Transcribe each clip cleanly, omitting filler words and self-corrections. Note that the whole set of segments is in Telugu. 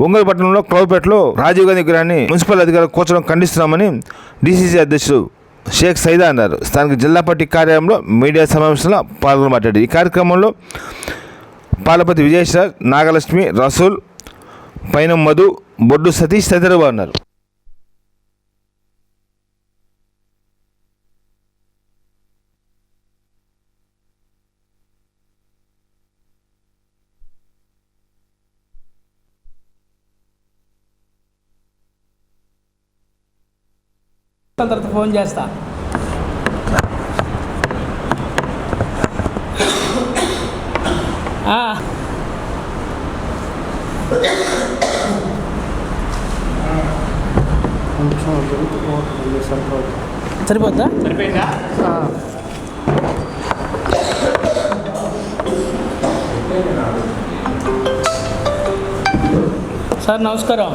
ఒంగోలు పట్టణంలో క్లౌపేటలో రాజీవ్ గాంధీ విగ్రహాన్ని మున్సిపల్ అధికారులు కూర్చడం ఖండిస్తున్నామని డీసీసీ అధ్యక్షుడు షేక్ సైదా అన్నారు. స్థానిక జిల్లా పార్టీ కార్యాలయంలో మీడియా సమావేశంలో పాల్గొని మాట్లాడారు. ఈ కార్యక్రమంలో పాలపతి విజయశ్రాజ్, నాగలక్ష్మి, రసూల్, పైనం మధు, బొడ్డు సతీష్ తదితరులు అన్నారు. తర్వాత ఫోన్ చేస్తా. సరిపోద్దా? సరిపోయిందా? సార్ నమస్కారం.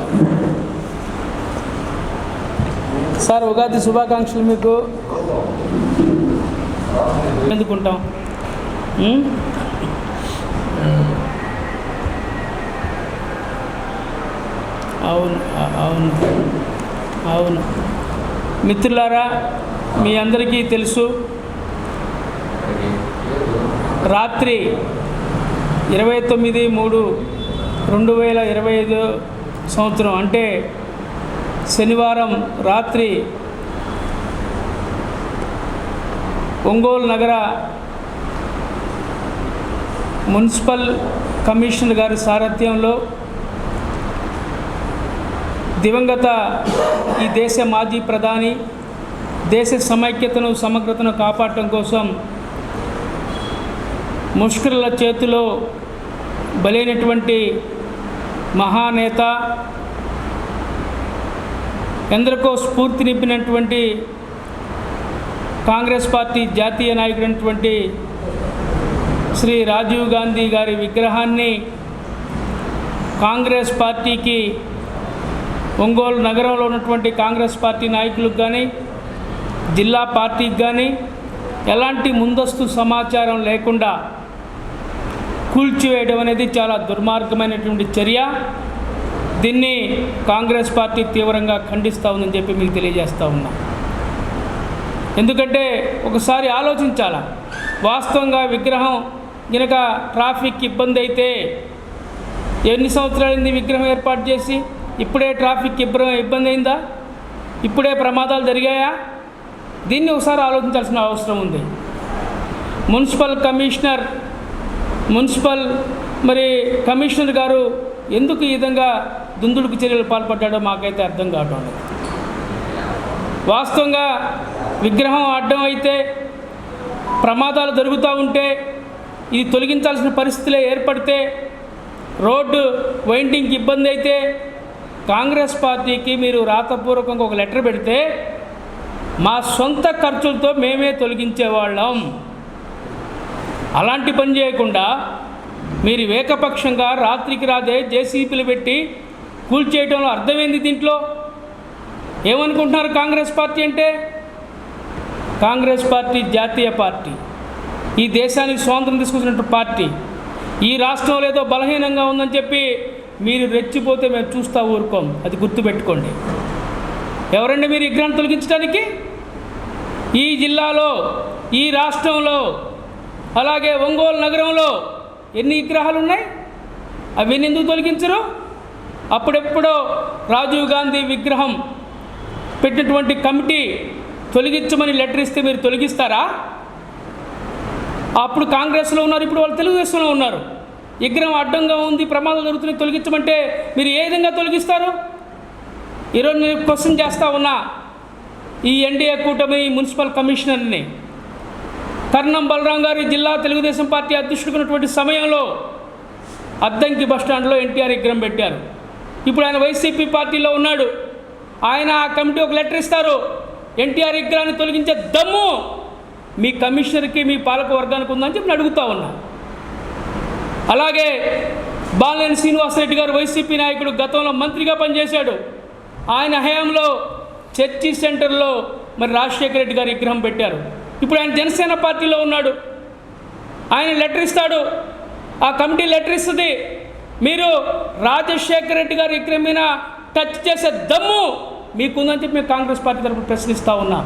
సార్ ఉగాది శుభాకాంక్షలు. మీకు ఎందుకుంటాం? అవును అవును అవును మిత్రులారా, మీ అందరికీ తెలుసు, రాత్రి 29/3/2025 సంవత్సరం అంటే శనివారం రాత్రి ఒంగోలు నగర మున్సిపల్ కమిషనర్ గారి సారథ్యంలో దివంగత ఈ దేశ మాజీ ప్రధాని దేశ సమైక్యతను సమగ్రతను కాపాడటం కోసం ముష్కరుల చేతిలో బలైనటువంటి మహానేత, ఎందరికో స్ఫూర్తి నింపినటువంటి కాంగ్రెస్ పార్టీ జాతీయ నాయకుడైనటువంటి శ్రీ రాజీవ్ గాంధీ గారి విగ్రహాన్ని కాంగ్రెస్ పార్టీకి, ఒంగోలు నగరంలో ఉన్నటువంటి కాంగ్రెస్ పార్టీ నాయకులకు కానీ జిల్లా పార్టీకి కానీ ఎలాంటి ముందస్తు సమాచారం లేకుండా కూల్చివేయడం అనేది చాలా దుర్మార్గమైనటువంటి చర్య. దీన్ని కాంగ్రెస్ పార్టీ తీవ్రంగా ఖండిస్తూ ఉందని చెప్పి మీకు తెలియజేస్తూ ఉన్నా. ఎందుకంటే ఒకసారి ఆలోచించాలా, వాస్తవంగా విగ్రహం కనుక ట్రాఫిక్ ఇబ్బంది అయితే ఎన్ని సంవత్సరాలైంది విగ్రహం ఏర్పాటు చేసి? ఇప్పుడే ట్రాఫిక్ ఇబ్బంది అయిందా? ఇప్పుడే ప్రమాదాలు జరిగాయా? దీన్ని ఒకసారి ఆలోచించాల్సిన అవసరం ఉంది. మున్సిపల్ కమిషనర్ గారు ఎందుకు ఈ విధంగా దుందుడుకు చర్యలు పాల్పడ్డాడో మాకైతే అర్థం కావడం లేదు. వాస్తవంగా విగ్రహం అడ్డం అయితే, ప్రమాదాలు జరుగుతూ ఉంటే, ఇది తొలగించాల్సిన పరిస్థితులే ఏర్పడితే, రోడ్డు వైండింగ్కి ఇబ్బంది అయితే కాంగ్రెస్ పార్టీకి మీరు రాతపూర్వకంగా ఒక లెటర్ పెడితే మా సొంత ఖర్చులతో మేమే తొలగించేవాళ్ళం. అలాంటి పని చేయకుండా మీరు ఏకపక్షంగా రాత్రికి రాదే జేసీపీలు పెట్టి కూల్చేయడంలో అర్థమైంది. దీంట్లో ఏమనుకుంటున్నారు? కాంగ్రెస్ పార్టీ అంటే, కాంగ్రెస్ పార్టీ జాతీయ పార్టీ, ఈ దేశానికి స్వాతంత్రం తీసుకొచ్చినట్టు పార్టీ. ఈ రాష్ట్రంలో ఏదో బలహీనంగా ఉందని చెప్పి మీరు రెచ్చిపోతే మేము చూస్తూ ఊరుకోం. అది గుర్తుపెట్టుకోండి. ఎవరండి మీరు విగ్రహాన్ని తొలగించడానికి? ఈ జిల్లాలో, ఈ రాష్ట్రంలో, అలాగే ఒంగోలు నగరంలో ఎన్ని విగ్రహాలు ఉన్నాయి? అవన్నీ ఎందుకు తొలగించరు? అప్పుడెప్పుడో రాజీవ్ గాంధీ విగ్రహం పెట్టినటువంటి కమిటీ తొలగించమని లెటర్ ఇస్తే మీరు తొలగిస్తారా? అప్పుడు కాంగ్రెస్లో ఉన్నారు, ఇప్పుడు వాళ్ళు తెలుగుదేశంలో ఉన్నారు. విగ్రహం అడ్డంగా ఉంది, ప్రమాదాలు జరుగుతున్నాయి, తొలగించమంటే మీరు ఏ విధంగా తొలగిస్తారు? ఈరోజు నేను క్వశ్చన్ చేస్తూ ఉన్నా ఈ ఎన్డీఏ కూటమి మున్సిపల్ కమిషనర్ని. కర్ణం బలరాం గారి జిల్లా తెలుగుదేశం పార్టీ అధ్యక్షుడుకున్నటువంటి సమయంలో అద్దంకి బస్టాండ్లో ఎన్టీఆర్ విగ్రహం పెట్టారు. ఇప్పుడు ఆయన వైసీపీ పార్టీలో ఉన్నాడు. ఆయన ఆ కమిటీ ఒక లెటర్ ఇస్తారు, ఎన్టీఆర్ విగ్రహాన్ని తొలగించే దమ్ము మీ కమిషనర్కి, మీ పాలక వర్గానికి ఉందని చెప్పి నేను అడుగుతూ ఉన్నా. అలాగే బాలినేని శ్రీనివాసరెడ్డి గారు వైసీపీ నాయకుడు, గతంలో మంత్రిగా పనిచేశాడు. ఆయన హయాంలో చర్చి సెంటర్లో మరి రాజశేఖర రెడ్డి గారి విగ్రహం పెట్టారు. ఇప్పుడు ఆయన జనసేన పార్టీలో ఉన్నాడు. ఆయన లెటర్ ఇస్తాడు, ఆ కమిటీ లెటర్ ఇస్తుంది, మీరు రాజశేఖర రెడ్డి గారి విగ్రహం మీద టచ్ చేసే దమ్ము మీకుందని చెప్పి మేము కాంగ్రెస్ పార్టీ తరఫున ప్రశ్నిస్తూ ఉన్నాం.